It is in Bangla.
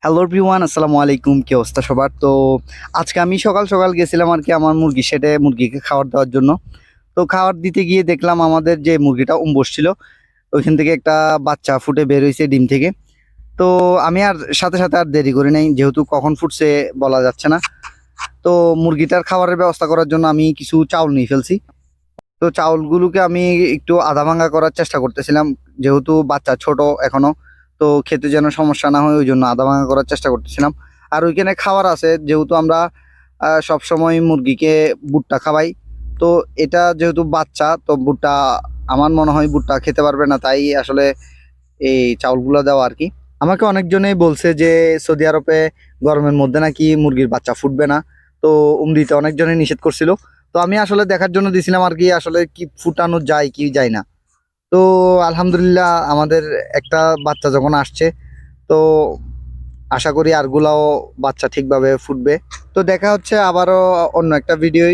হ্যালো এভরিওয়ান, আসসালামু আলাইকুম। কি অবস্থা সবার? তো আজকে আমি সকাল সকাল গেছিলাম আর কি আমার মুরগির শেডে মুরগিকে খাবার দেওয়ার জন্য। তো খাবার দিতে গিয়ে দেখলাম আমাদের যে মুরগিটা বসছিল ওইখান থেকে একটা বাচ্চা ফুটে বের হয়েছে ডিম থেকে। তো আমি আর সাথে সাথে আর দেরি করি নাই, যেহেতু কখন ফুটছে বলা যাচ্ছে না। তো মুরগিটার খাবারের ব্যবস্থা করার জন্য আমি কিছু চাউল নিয়ে ফেলছি। তো চাউলগুলোকে আমি একটু আধা ভাঙা করার চেষ্টা করতেছিলাম, যেহেতু বাচ্চা ছোট এখনো। তো খেতে যেন সমস্যা না হয় ওই জন্য আধা ভাঙা করার চেষ্টা করতেছিলাম। আর ওইখানে খাবার আছে, যেহেতু আমরা সব সময় মুরগিকে ভুট্টা খাওয়াই। তো এটা যেহেতু বাচ্চা, তো ভুট্টা আমার মনে হয় ভুট্টা খেতে পারবে না, তাই আসলে এই চাউলগুলো দেওয়া আর কি। আমাকে অনেকজনেই বলছে যে সৌদি আরবে গরমের মধ্যে নাকি মুরগির বাচ্চা ফুটবে না। তো দিতে অনেকজনে নিষেধ করছিল। তো আমি আসলে দেখার জন্য দিছিলাম আর কি, আসলে কি ফুটানো যায় কি যায় না। তো আলহামদুলিল্লাহ আমাদের একটা বাচ্চা যখন আসছে, তো আশা করি আরগুলাও বাচ্চা ঠিকভাবে ফুটবে। তো দেখা হচ্ছে আবারও অন্য একটা ভিডিও।